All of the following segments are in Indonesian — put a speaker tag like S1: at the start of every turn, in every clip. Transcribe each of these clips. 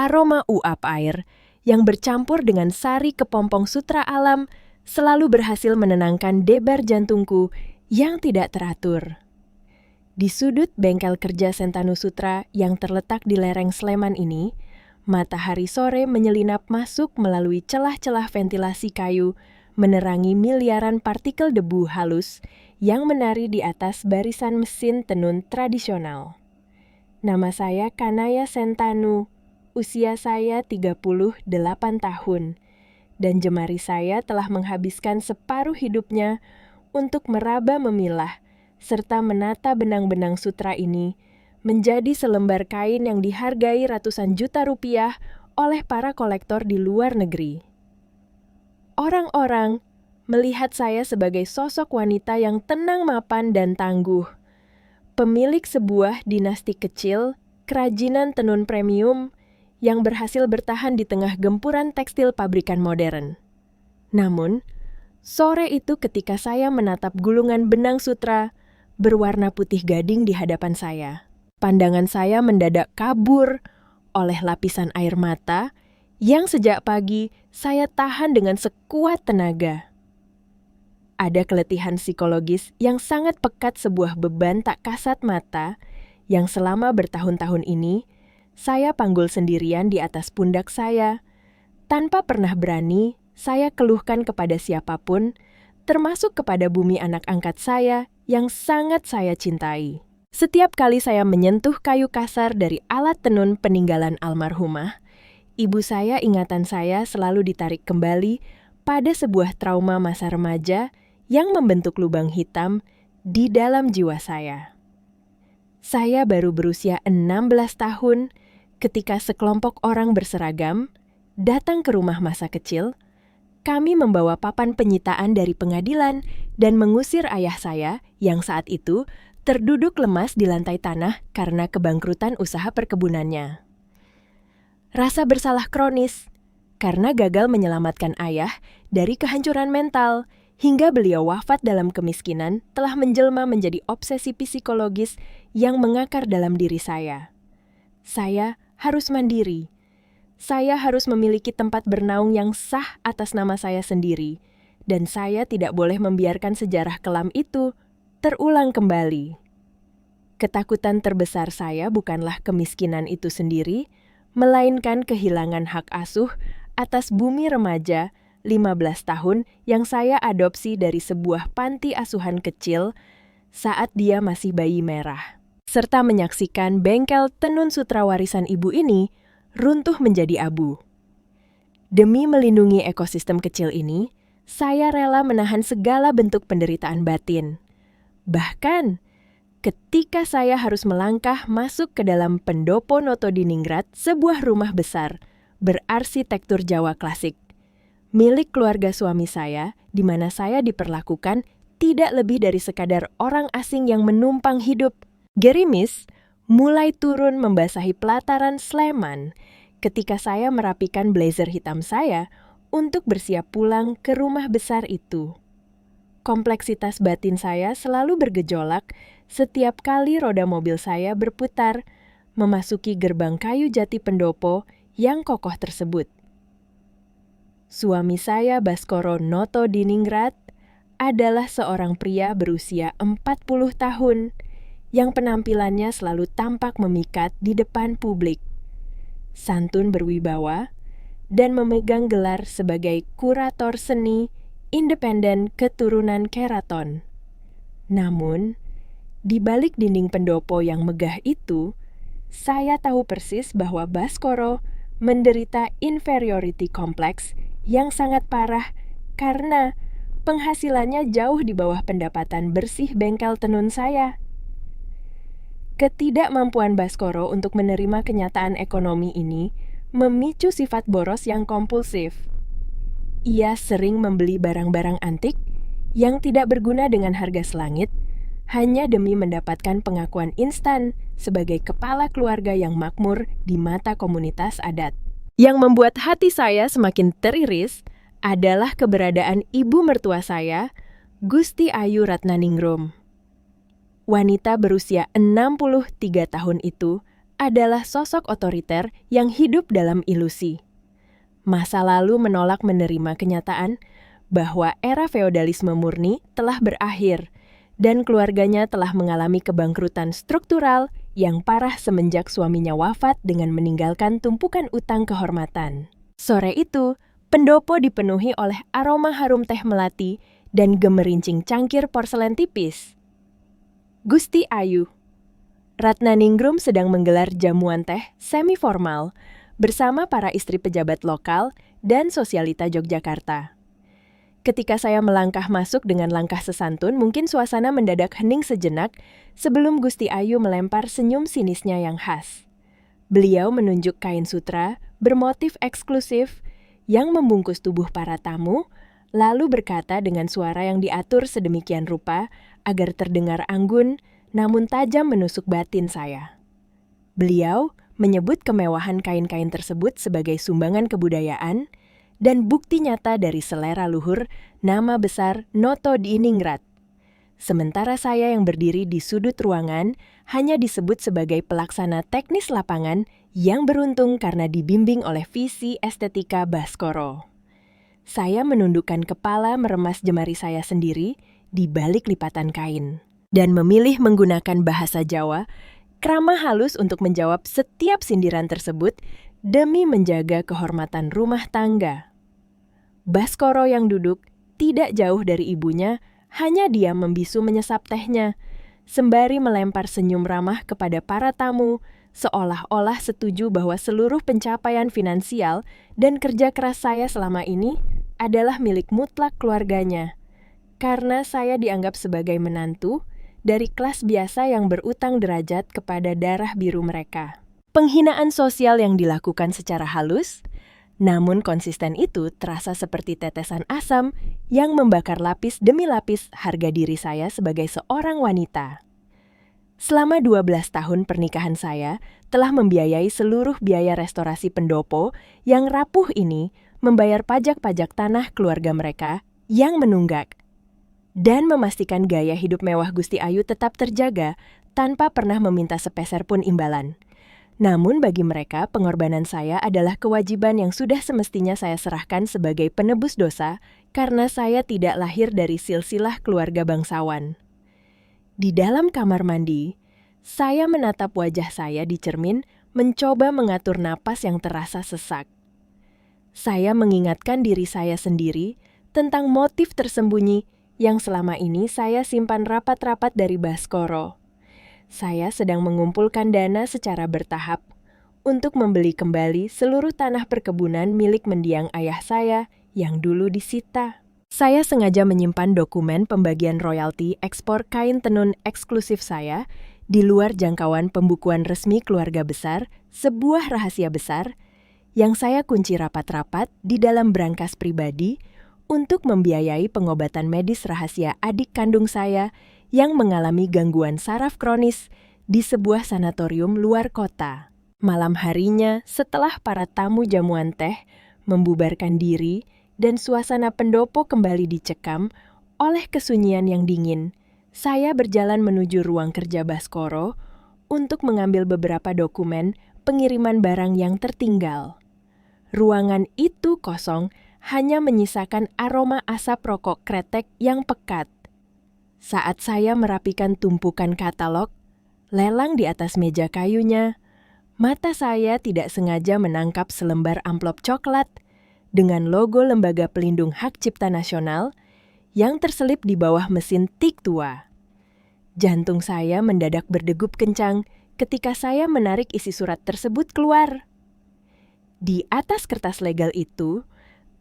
S1: Aroma uap air yang bercampur dengan sari kepompong sutra alam selalu berhasil menenangkan debar jantungku yang tidak teratur. Di sudut bengkel kerja Sentanu Sutra yang terletak di lereng Sleman ini, matahari sore menyelinap masuk melalui celah-celah ventilasi kayu, menerangi miliaran partikel debu halus yang menari di atas barisan mesin tenun tradisional. Nama saya Kanaya Sentanu, usia saya 38 tahun, dan jemari saya telah menghabiskan separuh hidupnya untuk meraba memilah serta menata benang-benang sutra ini menjadi selembar kain yang dihargai ratusan juta rupiah oleh para kolektor di luar negeri. Orang-orang melihat saya sebagai sosok wanita yang tenang mapan dan tangguh, pemilik sebuah dinasti kecil, kerajinan tenun premium yang berhasil bertahan di tengah gempuran tekstil pabrikan modern. Namun, sore itu ketika saya menatap gulungan benang sutra berwarna putih gading di hadapan saya, pandangan saya mendadak kabur oleh lapisan air mata yang sejak pagi saya tahan dengan sekuat tenaga. Ada keletihan psikologis yang sangat pekat, sebuah beban tak kasat mata yang selama bertahun-tahun ini saya panggul sendirian di atas pundak saya. Tanpa pernah berani saya keluhkan kepada siapapun, termasuk kepada bumi anak angkat saya yang sangat saya cintai. Setiap kali saya menyentuh kayu kasar dari alat tenun peninggalan almarhumah, ibu saya, ingatan saya selalu ditarik kembali pada sebuah trauma masa remaja yang membentuk lubang hitam di dalam jiwa saya. Saya baru berusia 16 tahun ketika sekelompok orang berseragam datang ke rumah masa kecil. Kami membawa papan penyitaan dari pengadilan dan mengusir ayah saya yang saat itu terduduk lemas di lantai tanah karena kebangkrutan usaha perkebunannya. Rasa bersalah kronis karena gagal menyelamatkan ayah dari kehancuran mental hingga beliau wafat dalam kemiskinan telah menjelma menjadi obsesi psikologis yang mengakar dalam diri saya. Saya harus mandiri. Saya harus memiliki tempat bernaung yang sah atas nama saya sendiri, dan saya tidak boleh membiarkan sejarah kelam itu terulang kembali. Ketakutan terbesar saya bukanlah kemiskinan itu sendiri, melainkan kehilangan hak asuh atas bumi remaja 15 tahun yang saya adopsi dari sebuah panti asuhan kecil saat dia masih bayi merah, serta menyaksikan bengkel tenun sutra warisan ibu ini runtuh menjadi abu. Demi melindungi ekosistem kecil ini, saya rela menahan segala bentuk penderitaan batin. Bahkan, ketika saya harus melangkah masuk ke dalam Pendopo Noto Diningrat, sebuah rumah besar berarsitektur Jawa klasik, milik keluarga suami saya, di mana saya diperlakukan tidak lebih dari sekadar orang asing yang menumpang hidup. Gerimis mulai turun membasahi pelataran Sleman ketika saya merapikan blazer hitam saya untuk bersiap pulang ke rumah besar itu. Kompleksitas batin saya selalu bergejolak setiap kali roda mobil saya berputar memasuki gerbang kayu jati pendopo yang kokoh tersebut. Suami saya, Baskoro Noto Diningrat, adalah seorang pria berusia 40 tahun yang penampilannya selalu tampak memikat di depan publik, santun berwibawa, dan memegang gelar sebagai kurator seni independen keturunan keraton. Namun, di balik dinding pendopo yang megah itu, saya tahu persis bahwa Baskoro menderita inferiority complex yang sangat parah karena penghasilannya jauh di bawah pendapatan bersih bengkel tenun saya. Ketidakmampuan Baskoro untuk menerima kenyataan ekonomi ini memicu sifat boros yang kompulsif. Ia sering membeli barang-barang antik yang tidak berguna dengan harga selangit hanya demi mendapatkan pengakuan instan sebagai kepala keluarga yang makmur di mata komunitas adat. Yang membuat hati saya semakin teriris adalah keberadaan ibu mertua saya, Gusti Ayu Ratnaningrum. Wanita berusia 63 tahun itu adalah sosok otoriter yang hidup dalam ilusi. Masa lalu menolak menerima kenyataan bahwa era feodalisme murni telah berakhir dan keluarganya telah mengalami kebangkrutan struktural yang parah semenjak suaminya wafat dengan meninggalkan tumpukan utang kehormatan. Sore itu, pendopo dipenuhi oleh aroma harum teh melati dan gemerincing cangkir porselen tipis. Gusti Ayu. Ratnaningrum sedang menggelar jamuan teh semi-formal bersama para istri pejabat lokal dan sosialita Yogyakarta. Ketika saya melangkah masuk dengan langkah sesantun, mungkin suasana mendadak hening sejenak sebelum Gusti Ayu melempar senyum sinisnya yang khas. Beliau menunjuk kain sutra bermotif eksklusif yang membungkus tubuh para tamu, lalu berkata dengan suara yang diatur sedemikian rupa agar terdengar anggun namun tajam menusuk batin saya. Beliau menyebut kemewahan kain-kain tersebut sebagai sumbangan kebudayaan dan bukti nyata dari selera luhur nama besar Noto Diningrat. Sementara saya yang berdiri di sudut ruangan hanya disebut sebagai pelaksana teknis lapangan yang beruntung karena dibimbing oleh visi estetika Baskoro. Saya menundukkan kepala meremas jemari saya sendiri di balik lipatan kain dan memilih menggunakan bahasa Jawa krama halus untuk menjawab setiap sindiran tersebut demi menjaga kehormatan rumah tangga. Baskoro yang duduk tidak jauh dari ibunya hanya diam membisu menyesap tehnya, sembari melempar senyum ramah kepada para tamu, seolah-olah setuju bahwa seluruh pencapaian finansial dan kerja keras saya selama ini adalah milik mutlak keluarganya, karena saya dianggap sebagai menantu dari kelas biasa yang berutang derajat kepada darah biru mereka. Penghinaan sosial yang dilakukan secara halus, namun konsisten itu terasa seperti tetesan asam yang membakar lapis demi lapis harga diri saya sebagai seorang wanita. Selama 12 tahun pernikahan saya telah membiayai seluruh biaya restorasi pendopo yang rapuh ini, membayar pajak-pajak tanah keluarga mereka yang menunggak, dan memastikan gaya hidup mewah Gusti Ayu tetap terjaga tanpa pernah meminta sepeser pun imbalan. Namun bagi mereka, pengorbanan saya adalah kewajiban yang sudah semestinya saya serahkan sebagai penebus dosa karena saya tidak lahir dari silsilah keluarga bangsawan. Di dalam kamar mandi, saya menatap wajah saya di cermin, mencoba mengatur napas yang terasa sesak. Saya mengingatkan diri saya sendiri tentang motif tersembunyi yang selama ini saya simpan rapat-rapat dari Baskoro. Saya sedang mengumpulkan dana secara bertahap untuk membeli kembali seluruh tanah perkebunan milik mendiang ayah saya yang dulu disita. Saya sengaja menyimpan dokumen pembagian royalti ekspor kain tenun eksklusif saya di luar jangkauan pembukuan resmi keluarga besar, sebuah rahasia besar yang saya kunci rapat-rapat di dalam brankas pribadi untuk membiayai pengobatan medis rahasia adik kandung saya yang mengalami gangguan saraf kronis di sebuah sanatorium luar kota. Malam harinya, setelah para tamu jamuan teh membubarkan diri dan suasana pendopo kembali dicekam oleh kesunyian yang dingin, saya berjalan menuju ruang kerja Baskoro untuk mengambil beberapa dokumen pengiriman barang yang tertinggal. Ruangan itu kosong, hanya menyisakan aroma asap rokok kretek yang pekat. Saat saya merapikan tumpukan katalog, lelang di atas meja kayunya, mata saya tidak sengaja menangkap selembar amplop coklat dengan logo Lembaga Pelindung Hak Cipta Nasional yang terselip di bawah mesin tik tua. Jantung saya mendadak berdegup kencang ketika saya menarik isi surat tersebut keluar. Di atas kertas legal itu,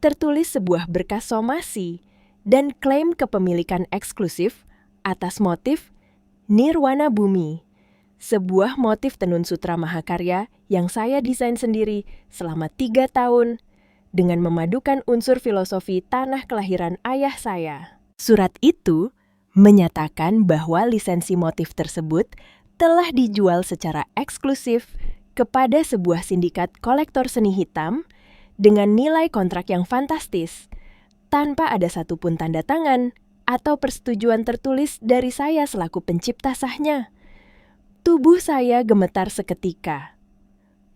S1: tertulis sebuah berkas somasi dan klaim kepemilikan eksklusif atas motif Nirwana Bumi, sebuah motif tenun sutra mahakarya yang saya desain sendiri selama 3 tahun dengan memadukan unsur filosofi tanah kelahiran ayah saya. Surat itu menyatakan bahwa lisensi motif tersebut telah dijual secara eksklusif kepada sebuah sindikat kolektor seni hitam dengan nilai kontrak yang fantastis, tanpa ada satupun tanda tangan atau persetujuan tertulis dari saya selaku pencipta sahnya. Tubuh saya gemetar seketika.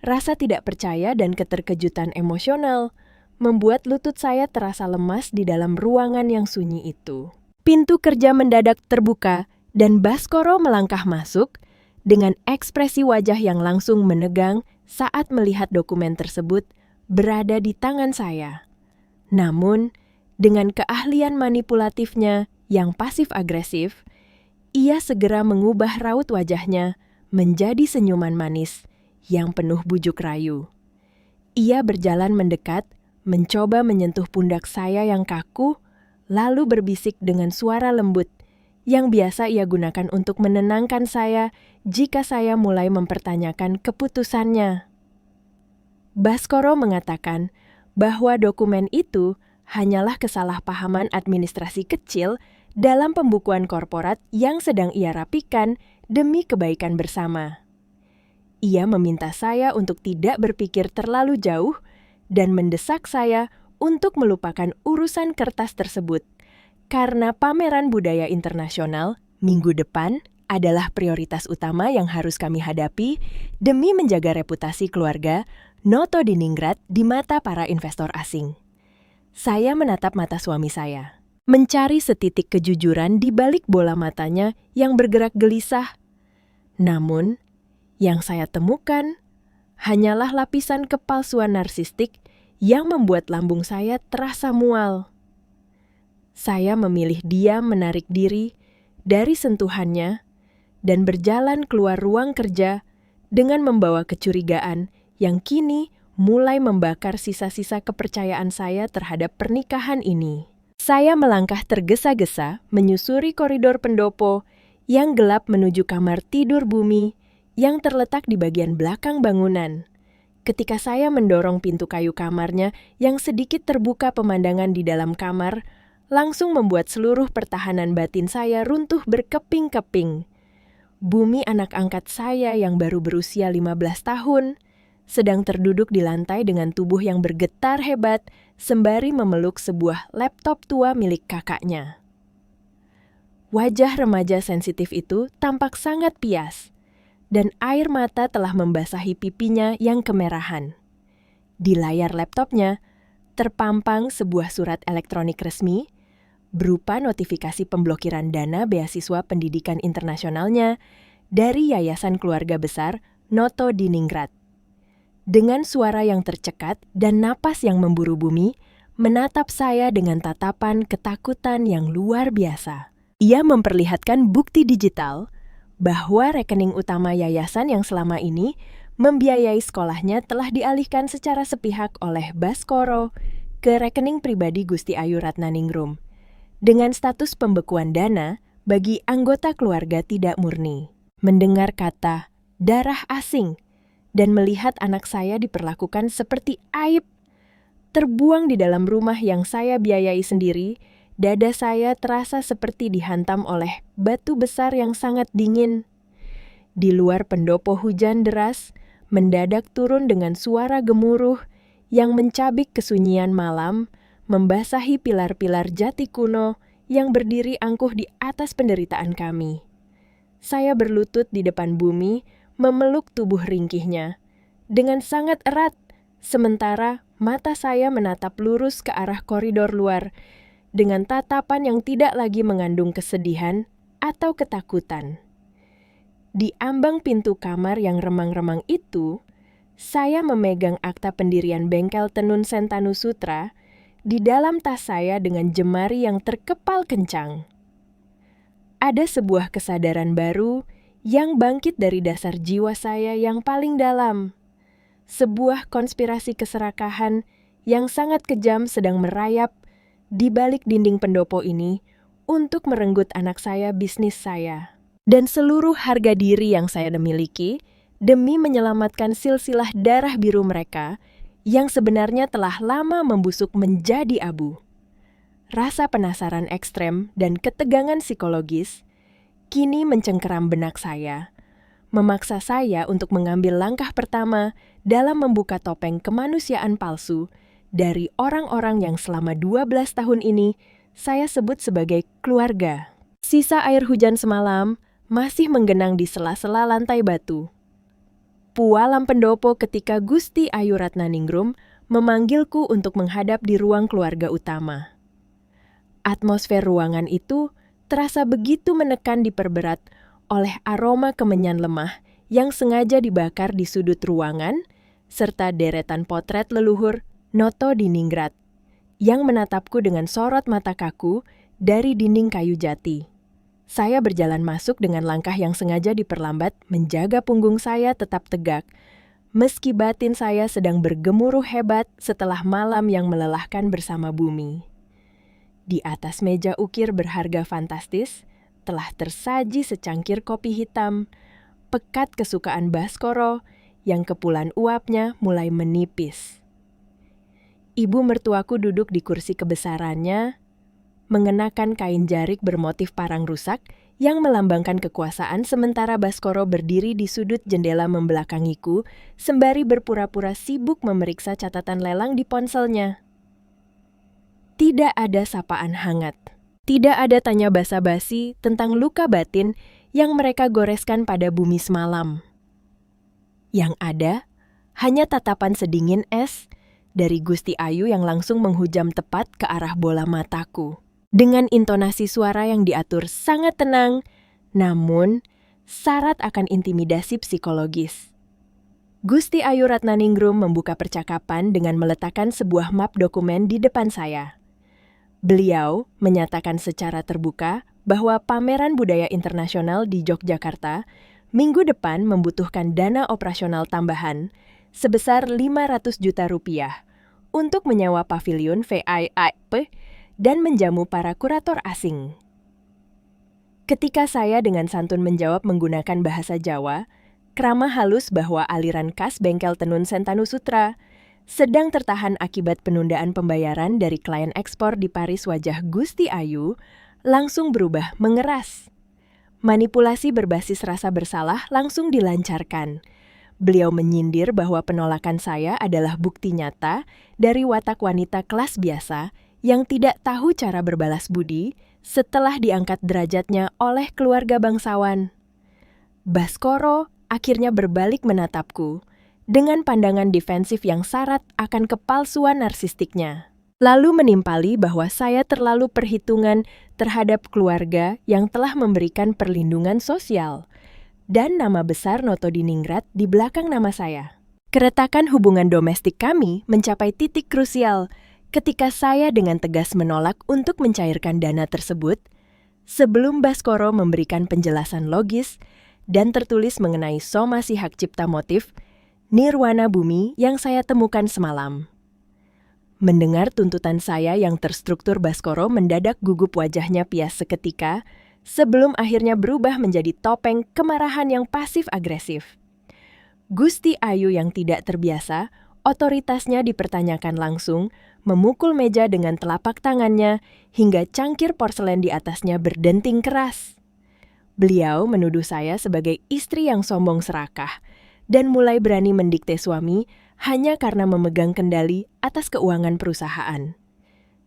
S1: Rasa tidak percaya dan keterkejutan emosional membuat lutut saya terasa lemas di dalam ruangan yang sunyi itu. Pintu kerja mendadak terbuka dan Baskoro melangkah masuk dengan ekspresi wajah yang langsung menegang saat melihat dokumen tersebut berada di tangan saya. Namun, dengan keahlian manipulatifnya yang pasif-agresif, ia segera mengubah raut wajahnya menjadi senyuman manis yang penuh bujuk rayu. Ia berjalan mendekat, mencoba menyentuh pundak saya yang kaku, lalu berbisik dengan suara lembut yang biasa ia gunakan untuk menenangkan saya jika saya mulai mempertanyakan keputusannya. Baskoro mengatakan bahwa dokumen itu hanyalah kesalahpahaman administrasi kecil dalam pembukuan korporat yang sedang ia rapikan demi kebaikan bersama. Ia meminta saya untuk tidak berpikir terlalu jauh dan mendesak saya untuk melupakan urusan kertas tersebut, karena pameran budaya internasional minggu depan adalah prioritas utama yang harus kami hadapi demi menjaga reputasi keluarga Noto Diningrat di mata para investor asing. Saya menatap mata suami saya, mencari setitik kejujuran di balik bola matanya yang bergerak gelisah. Namun, yang saya temukan hanyalah lapisan kepalsuan narsistik yang membuat lambung saya terasa mual. Saya memilih diam menarik diri dari sentuhannya dan berjalan keluar ruang kerja dengan membawa kecurigaan yang kini mulai membakar sisa-sisa kepercayaan saya terhadap pernikahan ini. Saya melangkah tergesa-gesa menyusuri koridor pendopo yang gelap menuju kamar tidur Bumi yang terletak di bagian belakang bangunan. Ketika saya mendorong pintu kayu kamarnya yang sedikit terbuka pemandangan di dalam kamar, langsung membuat seluruh pertahanan batin saya runtuh berkeping-keping. Bumi anak angkat saya yang baru berusia 15 tahun, sedang terduduk di lantai dengan tubuh yang bergetar hebat sembari memeluk sebuah laptop tua milik kakaknya. Wajah remaja sensitif itu tampak sangat pias, dan air mata telah membasahi pipinya yang kemerahan. Di layar laptopnya terpampang sebuah surat elektronik resmi berupa notifikasi pemblokiran dana beasiswa pendidikan internasionalnya dari Yayasan Keluarga Besar Noto Diningrat. Dengan suara yang tercekat dan napas yang memburu Bumi, menatap saya dengan tatapan ketakutan yang luar biasa. Ia memperlihatkan bukti digital bahwa rekening utama yayasan yang selama ini membiayai sekolahnya telah dialihkan secara sepihak oleh Baskoro ke rekening pribadi Gusti Ayu Ratnaningrum, dengan status pembekuan dana bagi anggota keluarga tidak murni. Mendengar kata darah asing dan melihat anak saya diperlakukan seperti aib, terbuang di dalam rumah yang saya biayai sendiri, dada saya terasa seperti dihantam oleh batu besar yang sangat dingin. Di luar pendopo hujan deras, mendadak turun dengan suara gemuruh yang mencabik kesunyian malam, membasahi pilar-pilar jati kuno yang berdiri angkuh di atas penderitaan kami. Saya berlutut di depan Bumi, memeluk tubuh ringkihnya dengan sangat erat, sementara mata saya menatap lurus ke arah koridor luar dengan tatapan yang tidak lagi mengandung kesedihan atau ketakutan. Di ambang pintu kamar yang remang-remang itu, saya memegang akta pendirian bengkel tenun Sentanu Sutra di dalam tas saya dengan jemari yang terkepal kencang. Ada sebuah kesadaran baru yang bangkit dari dasar jiwa saya yang paling dalam. Sebuah konspirasi keserakahan yang sangat kejam sedang merayap di balik dinding pendopo ini untuk merenggut anak saya, bisnis saya, dan seluruh harga diri yang saya miliki demi menyelamatkan silsilah darah biru mereka yang sebenarnya telah lama membusuk menjadi abu. Rasa penasaran ekstrem dan ketegangan psikologis kini mencengkeram benak saya, memaksa saya untuk mengambil langkah pertama dalam membuka topeng kemanusiaan palsu dari orang-orang yang selama 12 tahun ini saya sebut sebagai keluarga. Sisa air hujan semalam masih menggenang di sela-sela lantai batu. Pualam pendopo ketika Gusti Ayu Ratnaningrum memanggilku untuk menghadap di ruang keluarga utama. Atmosfer ruangan itu terasa begitu menekan diperberat oleh aroma kemenyan lemah yang sengaja dibakar di sudut ruangan, serta deretan potret leluhur Notodiningrat yang menatapku dengan sorot mata kaku dari dinding kayu jati. Saya berjalan masuk dengan langkah yang sengaja diperlambat menjaga punggung saya tetap tegak, meski batin saya sedang bergemuruh hebat setelah malam yang melelahkan bersama bumi. Di atas meja ukir berharga fantastis, telah tersaji secangkir kopi hitam, pekat kesukaan Baskoro yang kepulan uapnya mulai menipis. Ibu mertuaku duduk di kursi kebesarannya, mengenakan kain jarik bermotif parang rusak yang melambangkan kekuasaan, sementara Baskoro berdiri di sudut jendela membelakangiku sembari berpura-pura sibuk memeriksa catatan lelang di ponselnya. Tidak ada sapaan hangat. Tidak ada tanya basa-basi tentang luka batin yang mereka goreskan pada bumi semalam. Yang ada hanya tatapan sedingin es dari Gusti Ayu yang langsung menghujam tepat ke arah bola mataku. Dengan intonasi suara yang diatur sangat tenang, namun syarat akan intimidasi psikologis. Gusti Ayu Ratnaningrum membuka percakapan dengan meletakkan sebuah map dokumen di depan saya. Beliau menyatakan secara terbuka bahwa pameran budaya internasional di Yogyakarta minggu depan membutuhkan dana operasional tambahan sebesar 500 juta rupiah untuk menyewa pavilion VIP dan menjamu para kurator asing. Ketika saya dengan santun menjawab menggunakan bahasa Jawa, krama halus bahwa aliran kas bengkel tenun Sentanu Sutra sedang tertahan akibat penundaan pembayaran dari klien ekspor di Paris, wajah Gusti Ayu langsung berubah mengeras. Manipulasi berbasis rasa bersalah langsung dilancarkan. Beliau menyindir bahwa penolakan saya adalah bukti nyata dari watak wanita kelas biasa yang tidak tahu cara berbalas budi setelah diangkat derajatnya oleh keluarga bangsawan. Baskoro akhirnya berbalik menatapku dengan pandangan defensif yang syarat akan kepalsuan narsistiknya. Lalu menimpali bahwa saya terlalu perhitungan terhadap keluarga yang telah memberikan perlindungan sosial dan nama besar Notodiningrat di belakang nama saya. Keretakan hubungan domestik kami mencapai titik krusial ketika saya dengan tegas menolak untuk mencairkan dana tersebut sebelum Baskoro memberikan penjelasan logis dan tertulis mengenai somasi hak cipta motif Nirwana Bumi yang saya temukan semalam. Mendengar tuntutan saya yang terstruktur, Baskoro mendadak gugup, wajahnya pias seketika sebelum akhirnya berubah menjadi topeng kemarahan yang pasif-agresif. Gusti Ayu yang tidak terbiasa, otoritasnya dipertanyakan langsung, memukul meja dengan telapak tangannya hingga cangkir porselen di atasnya berdenting keras. Beliau menuduh saya sebagai istri yang sombong serakah dan mulai berani mendikte suami hanya karena memegang kendali atas keuangan perusahaan.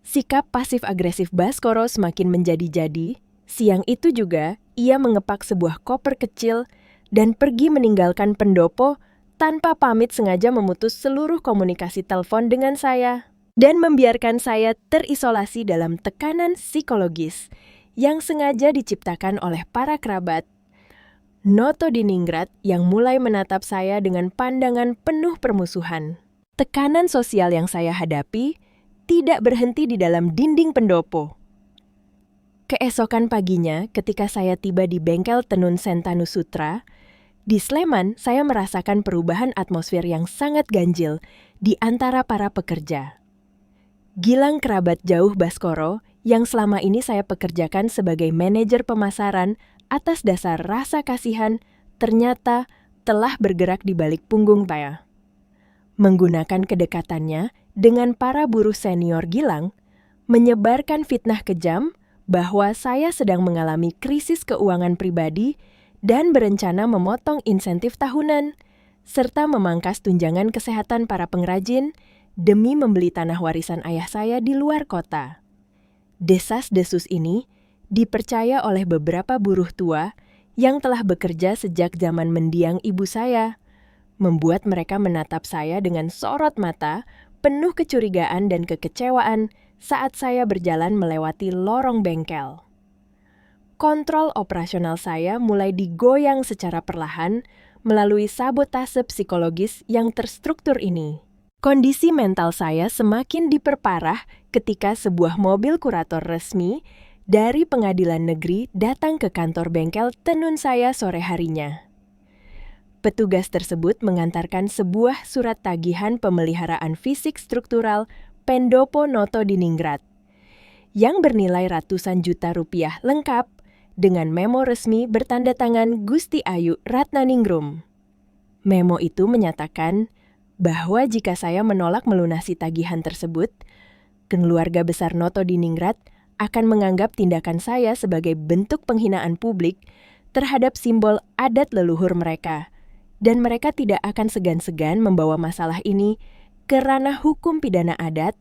S1: Sikap pasif-agresif Baskoro semakin menjadi-jadi. Siang itu juga, ia mengepak sebuah koper kecil dan pergi meninggalkan pendopo tanpa pamit, sengaja memutus seluruh komunikasi telepon dengan saya dan membiarkan saya terisolasi dalam tekanan psikologis yang sengaja diciptakan oleh para kerabat Notodiningrat yang mulai menatap saya dengan pandangan penuh permusuhan. Tekanan sosial yang saya hadapi tidak berhenti di dalam dinding pendopo. Keesokan paginya, ketika saya tiba di bengkel tenun Sentanu Sutra, di Sleman, saya merasakan perubahan atmosfer yang sangat ganjil di antara para pekerja. Gilang, kerabat jauh Baskoro, yang selama ini saya pekerjakan sebagai manajer pemasaran atas dasar rasa kasihan, ternyata telah bergerak di balik punggung saya. Menggunakan kedekatannya dengan para buruh senior, Gilang menyebarkan fitnah kejam bahwa saya sedang mengalami krisis keuangan pribadi dan berencana memotong insentif tahunan, serta memangkas tunjangan kesehatan para pengrajin demi membeli tanah warisan ayah saya di luar kota. Desas-desus ini dipercaya oleh beberapa buruh tua yang telah bekerja sejak zaman mendiang ibu saya, membuat mereka menatap saya dengan sorot mata, penuh kecurigaan dan kekecewaan saat saya berjalan melewati lorong bengkel. Kontrol operasional saya mulai digoyang secara perlahan melalui sabotase psikologis yang terstruktur ini. Kondisi mental saya semakin diperparah ketika sebuah mobil kurator resmi dari pengadilan negeri datang ke kantor bengkel tenun saya sore harinya. Petugas tersebut mengantarkan sebuah surat tagihan pemeliharaan fisik struktural Pendopo Noto Diningrat yang bernilai ratusan juta rupiah lengkap dengan memo resmi bertanda tangan Gusti Ayu Ratnaningrum. Memo itu menyatakan bahwa jika saya menolak melunasi tagihan tersebut, keluarga besar Noto Diningrat akan menganggap tindakan saya sebagai bentuk penghinaan publik terhadap simbol adat leluhur mereka, dan mereka tidak akan segan-segan membawa masalah ini ke ranah hukum pidana adat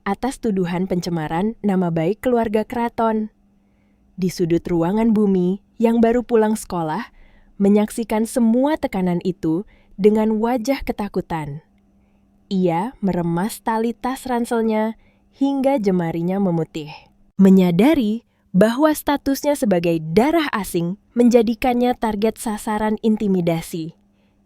S1: atas tuduhan pencemaran nama baik keluarga keraton. Di sudut ruangan Bumi yang baru pulang sekolah, menyaksikan semua tekanan itu dengan wajah ketakutan. Ia meremas tali tas ranselnya hingga jemarinya memutih. Menyadari bahwa statusnya sebagai darah asing menjadikannya target sasaran intimidasi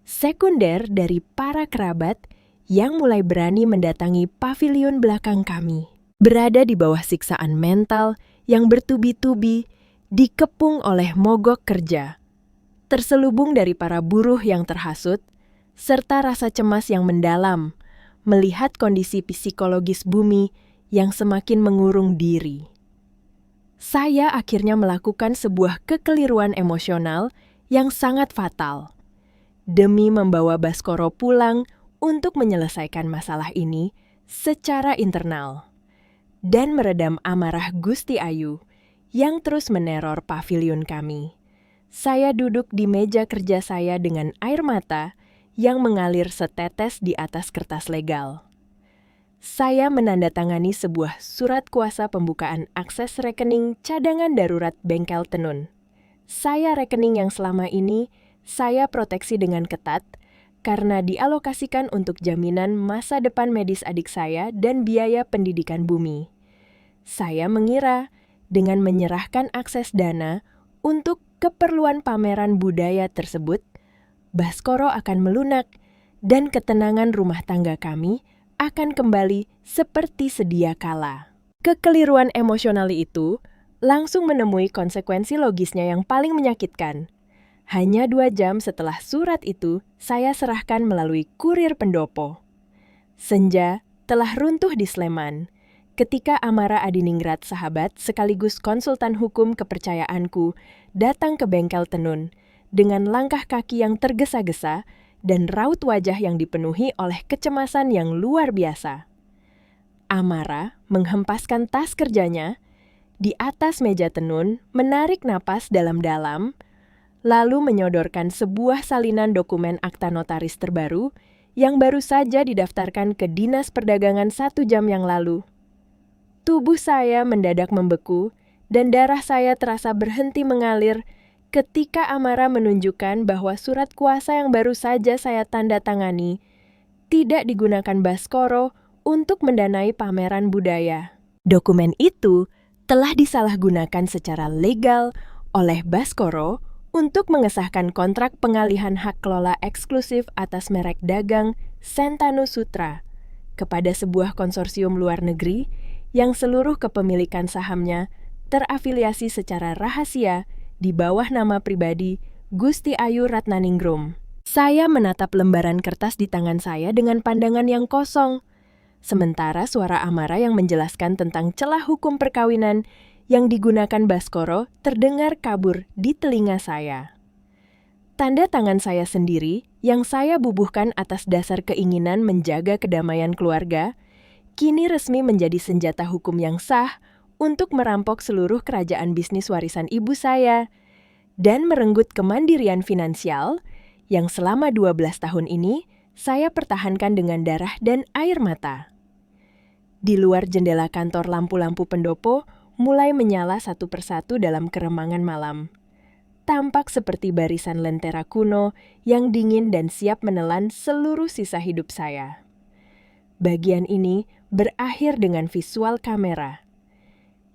S1: sekunder dari para kerabat yang mulai berani mendatangi pavilion belakang kami. Berada di bawah siksaan mental yang bertubi-tubi dikepung oleh mogok kerja, terselubung dari para buruh yang terhasut, serta rasa cemas yang mendalam melihat kondisi psikologis Bumi yang semakin mengurung diri. Saya akhirnya melakukan sebuah kekeliruan emosional yang sangat fatal. Demi membawa Baskoro pulang untuk menyelesaikan masalah ini secara internal dan meredam amarah Gusti Ayu yang terus meneror pavilion kami. Saya duduk di meja kerja saya dengan air mata yang mengalir setetes di atas kertas legal. Saya menandatangani sebuah surat kuasa pembukaan akses rekening cadangan darurat bengkel tenun. Saya rekening yang selama ini saya proteksi dengan ketat karena dialokasikan untuk jaminan masa depan medis adik saya dan biaya pendidikan Bumi. Saya mengira dengan menyerahkan akses dana untuk keperluan pameran budaya tersebut, Baskoro akan melunak dan ketenangan rumah tangga kami akan kembali seperti sedia kala. Kekeliruan emosional itu langsung menemui konsekuensi logisnya yang paling menyakitkan. Hanya 2 jam setelah surat itu, saya serahkan melalui kurir pendopo. Senja telah runtuh di Sleman, ketika Amara Adiningrat sahabat sekaligus konsultan hukum kepercayaanku datang ke bengkel tenun dengan langkah kaki yang tergesa-gesa dan raut wajah yang dipenuhi oleh kecemasan yang luar biasa. Amara menghempaskan tas kerjanya di atas meja tenun, menarik napas dalam-dalam, lalu menyodorkan sebuah salinan dokumen akta notaris terbaru yang baru saja didaftarkan ke Dinas Perdagangan 1 jam yang lalu. Tubuh saya mendadak membeku dan darah saya terasa berhenti mengalir ketika Amara menunjukkan bahwa surat kuasa yang baru saja saya tanda tangani tidak digunakan Baskoro untuk mendanai pameran budaya. Dokumen itu telah disalahgunakan secara legal oleh Baskoro untuk mengesahkan kontrak pengalihan hak kelola eksklusif atas merek dagang Sentanu Sutra kepada sebuah konsorsium luar negeri yang seluruh kepemilikan sahamnya terafiliasi secara rahasia di bawah nama pribadi Gusti Ayu Ratnaningrum. Saya menatap lembaran kertas di tangan saya dengan pandangan yang kosong, sementara suara Amara yang menjelaskan tentang celah hukum perkawinan yang digunakan Baskoro terdengar kabur di telinga saya. Tanda tangan saya sendiri yang saya bubuhkan atas dasar keinginan menjaga kedamaian keluarga, kini resmi menjadi senjata hukum yang sah untuk merampok seluruh kerajaan bisnis warisan ibu saya dan merenggut kemandirian finansial yang selama 12 tahun ini saya pertahankan dengan darah dan air mata. Di luar jendela kantor lampu-lampu pendopo mulai menyala satu persatu dalam keremangan malam. tampak seperti barisan lentera kuno yang dingin dan siap menelan seluruh sisa hidup saya. Bagian ini berakhir dengan visual kamera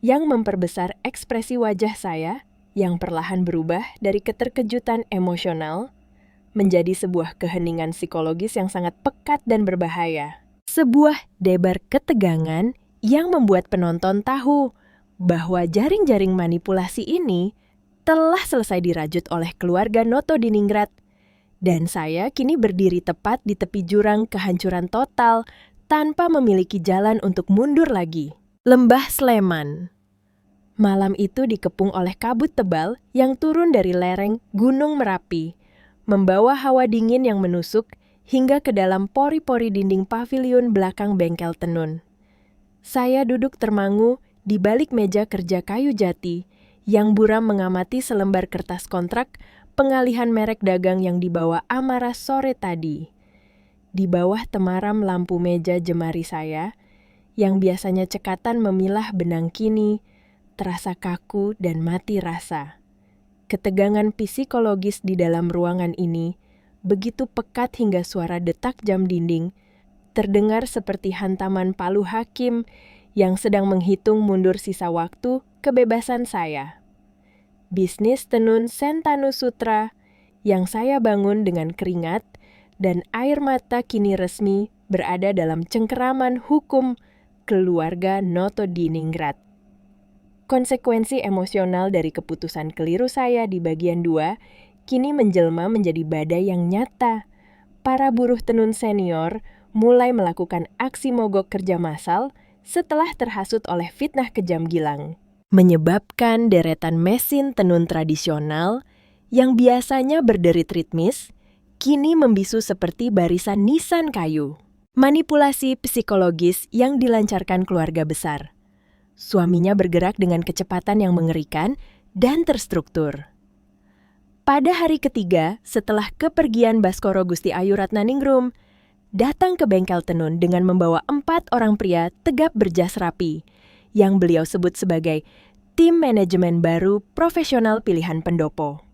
S1: yang memperbesar ekspresi wajah saya yang perlahan berubah dari keterkejutan emosional menjadi sebuah keheningan psikologis yang sangat pekat dan berbahaya. Sebuah debar ketegangan yang membuat penonton tahu bahwa jaring-jaring manipulasi ini telah selesai dirajut oleh keluarga Noto-Diningrat, dan saya kini berdiri tepat di tepi jurang kehancuran total tanpa memiliki jalan untuk mundur lagi. Lembah Sleman. Malam itu dikepung oleh kabut tebal yang turun dari lereng Gunung Merapi, membawa hawa dingin yang menusuk hingga ke dalam pori-pori dinding paviliun belakang bengkel tenun. Saya duduk termangu di balik meja kerja kayu jati, yang buram mengamati selembar kertas kontrak pengalihan merek dagang yang dibawa Amara sore tadi. Di bawah temaram lampu meja jemari saya, yang biasanya cekatan memilah benang kini, terasa kaku dan mati rasa. Ketegangan psikologis di dalam ruangan ini begitu pekat hingga suara detak jam dinding terdengar seperti hantaman palu hakim yang sedang menghitung mundur sisa waktu kebebasan saya. Bisnis tenun Sentanu Sutra yang saya bangun dengan keringat dan air mata kini resmi berada dalam cengkeraman hukum keluarga Noto-Diningrat. Konsekuensi emosional dari keputusan keliru saya di bagian 2 kini menjelma menjadi badai yang nyata. Para buruh tenun senior mulai melakukan aksi mogok kerja massal setelah terhasut oleh fitnah kejam Gilang, menyebabkan deretan mesin tenun tradisional yang biasanya berderit ritmis, kini membisu seperti barisan nisan kayu. Manipulasi psikologis yang dilancarkan keluarga besar. Suaminya bergerak dengan kecepatan yang mengerikan dan terstruktur. Pada hari ketiga setelah kepergian Baskoro Gusti Ayu Ratnaningrum, datang ke bengkel tenun dengan membawa 4 orang pria tegap berjas rapi, yang beliau sebut sebagai tim manajemen baru profesional pilihan pendopo.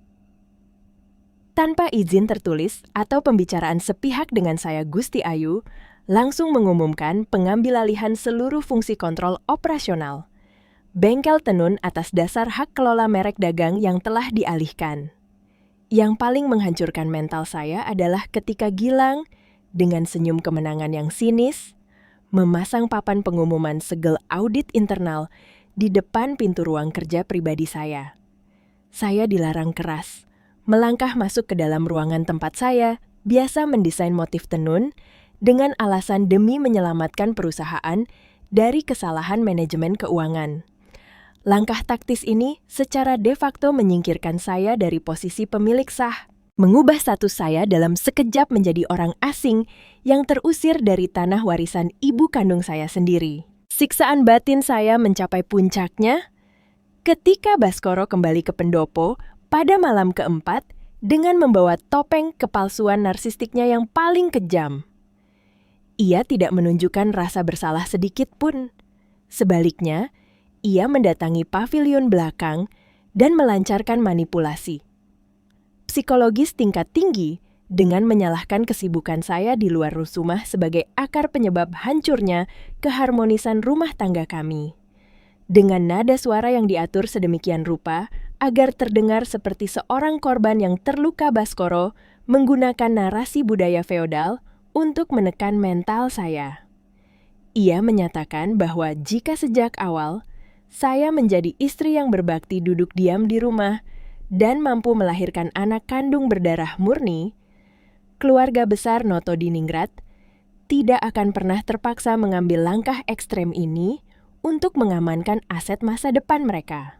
S1: Tanpa izin tertulis atau pembicaraan sepihak dengan saya Gusti Ayu, langsung mengumumkan pengambilalihan seluruh fungsi kontrol operasional bengkel tenun atas dasar hak kelola merek dagang yang telah dialihkan. Yang paling menghancurkan mental saya adalah ketika Gilang, dengan senyum kemenangan yang sinis, memasang papan pengumuman segel audit internal di depan pintu ruang kerja pribadi saya. Saya dilarang keras melangkah masuk ke dalam ruangan tempat saya biasa mendesain motif tenun dengan alasan demi menyelamatkan perusahaan dari kesalahan manajemen keuangan. Langkah taktis ini secara de facto menyingkirkan saya dari posisi pemilik sah, mengubah status saya dalam sekejap menjadi orang asing yang terusir dari tanah warisan ibu kandung saya sendiri. Siksaan batin saya mencapai puncaknya ketika Baskoro kembali ke pendopo pada malam keempat dengan membawa topeng kepalsuan narsistiknya yang paling kejam. Ia tidak menunjukkan rasa bersalah sedikit pun. Sebaliknya, ia mendatangi paviliun belakang dan melancarkan manipulasi psikologis tingkat tinggi dengan menyalahkan kesibukan saya di luar rumah sebagai akar penyebab hancurnya keharmonisan rumah tangga kami. Dengan nada suara yang diatur sedemikian rupa agar terdengar seperti seorang korban yang terluka Baskoro menggunakan narasi budaya feodal untuk menekan mental saya. Ia menyatakan bahwa jika sejak awal saya menjadi istri yang berbakti duduk diam di rumah dan mampu melahirkan anak kandung berdarah murni, keluarga besar Noto-Diningrat tidak akan pernah terpaksa mengambil langkah ekstrem ini untuk mengamankan aset masa depan mereka.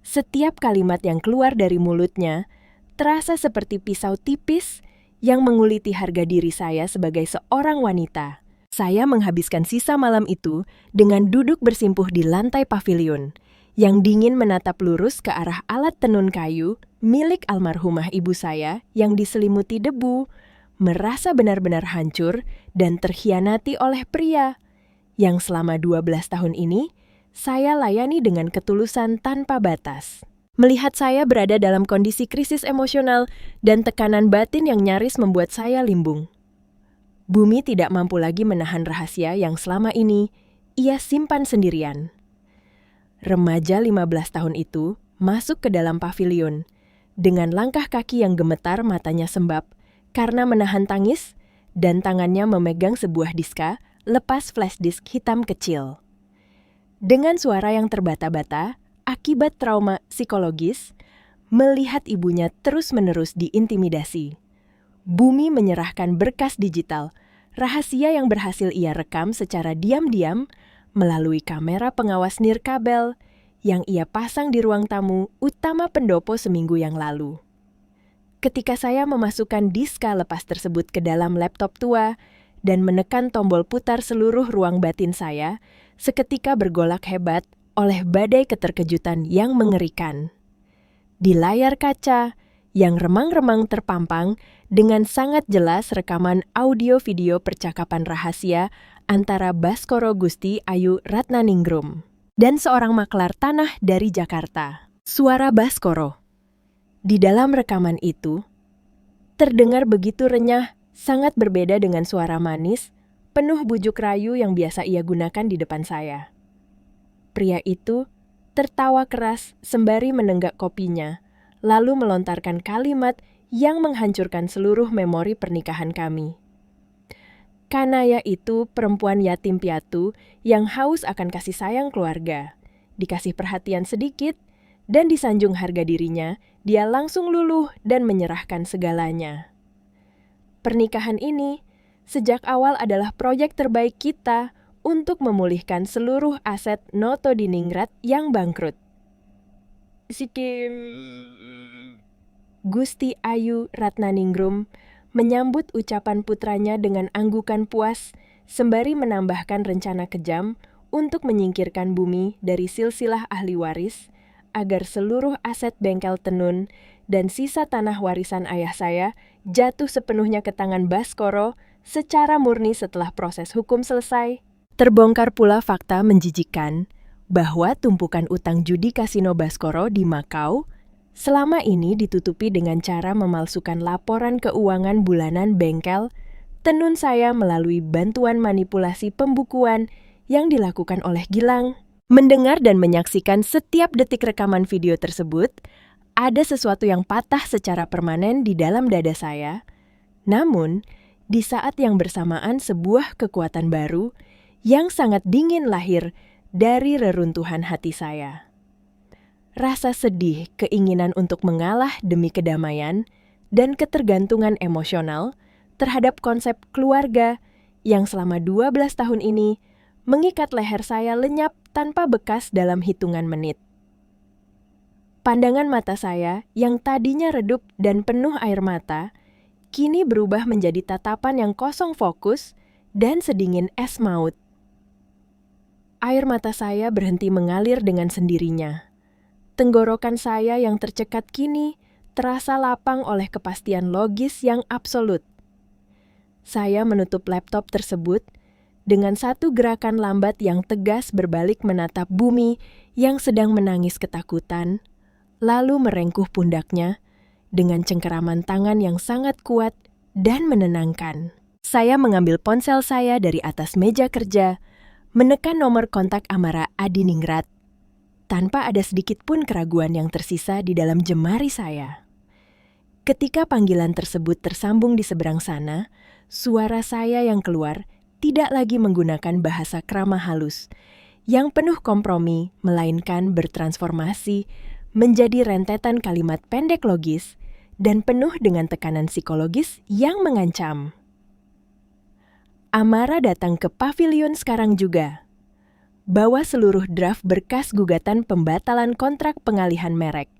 S1: Setiap kalimat yang keluar dari mulutnya terasa seperti pisau tipis yang menguliti harga diri saya sebagai seorang wanita. Saya menghabiskan sisa malam itu dengan duduk bersimpuh di lantai paviliun, yang dingin menatap lurus ke arah alat tenun kayu milik almarhumah ibu saya yang diselimuti debu, merasa benar-benar hancur dan terkhianati oleh pria, yang selama 12 tahun ini saya layani dengan ketulusan tanpa batas. Melihat saya berada dalam kondisi krisis emosional dan tekanan batin yang nyaris membuat saya limbung. Bumi tidak mampu lagi menahan rahasia yang selama ini ia simpan sendirian. Remaja 15 tahun itu masuk ke dalam pavilion dengan langkah kaki yang gemetar, matanya sembab karena menahan tangis dan tangannya memegang sebuah diska lepas flash disk hitam kecil. Dengan suara yang terbata-bata akibat trauma psikologis, melihat ibunya terus-menerus diintimidasi. Bumi menyerahkan berkas digital, rahasia yang berhasil ia rekam secara diam-diam melalui kamera pengawas nirkabel yang ia pasang di ruang tamu utama pendopo seminggu yang lalu. Ketika saya memasukkan diska lepas tersebut ke dalam laptop tua dan menekan tombol putar, seluruh ruang batin saya seketika bergolak hebat oleh badai keterkejutan yang mengerikan. Di layar kaca yang remang-remang terpampang dengan sangat jelas rekaman audio-video percakapan rahasia antara Baskoro Gusti Ayu Ratnaningrum dan seorang maklar tanah dari Jakarta. Suara Baskoro di dalam rekaman itu terdengar begitu renyah, sangat berbeda dengan suara manis, penuh bujuk rayu yang biasa ia gunakan di depan saya. Pria itu tertawa keras sembari menenggak kopinya, lalu melontarkan kalimat yang menghancurkan seluruh memori pernikahan kami. Kanaya itu perempuan yatim piatu yang haus akan kasih sayang keluarga. Dikasih perhatian sedikit dan disanjung harga dirinya, dia langsung luluh dan menyerahkan segalanya. Pernikahan ini sejak awal adalah proyek terbaik kita untuk memulihkan seluruh aset Noto Diningrat yang bangkrut. Gusti Ayu Ratnaningrum menyambut ucapan putranya dengan anggukan puas, sembari menambahkan rencana kejam untuk menyingkirkan Bumi dari silsilah ahli waris, agar seluruh aset bengkel tenun dan sisa tanah warisan ayah saya jatuh sepenuhnya ke tangan Baskoro secara murni setelah proses hukum selesai. Terbongkar pula fakta menjijikkan bahwa tumpukan utang judi kasino Baskoro di Makau selama ini ditutupi dengan cara memalsukan laporan keuangan bulanan bengkel tenun saya melalui bantuan manipulasi pembukuan yang dilakukan oleh Gilang. Mendengar dan menyaksikan setiap detik rekaman video tersebut, ada sesuatu yang patah secara permanen di dalam dada saya. Namun, di saat yang bersamaan sebuah kekuatan baru yang sangat dingin lahir dari reruntuhan hati saya. Rasa sedih, keinginan untuk mengalah demi kedamaian, dan ketergantungan emosional terhadap konsep keluarga yang selama 12 tahun ini mengikat leher saya lenyap tanpa bekas dalam hitungan menit. Pandangan mata saya yang tadinya redup dan penuh air mata, kini berubah menjadi tatapan yang kosong fokus dan sedingin es maut. Air mata saya berhenti mengalir dengan sendirinya. Tenggorokan saya yang tercekat kini terasa lapang oleh kepastian logis yang absolut. Saya menutup laptop tersebut dengan satu gerakan lambat yang tegas berbalik menatap Bumi yang sedang menangis ketakutan, lalu merengkuh pundaknya dengan cengkeraman tangan yang sangat kuat dan menenangkan. Saya mengambil ponsel saya dari atas meja kerja, menekan nomor kontak Amara Adiningrat, tanpa ada sedikit pun keraguan yang tersisa di dalam jemari saya. Ketika panggilan tersebut tersambung di seberang sana, suara saya yang keluar tidak lagi menggunakan bahasa krama halus, yang penuh kompromi, melainkan bertransformasi menjadi rentetan kalimat pendek logis dan penuh dengan tekanan psikologis yang mengancam. Amara datang ke pavilion sekarang juga. Bawa seluruh draft berkas gugatan pembatalan kontrak pengalihan merek.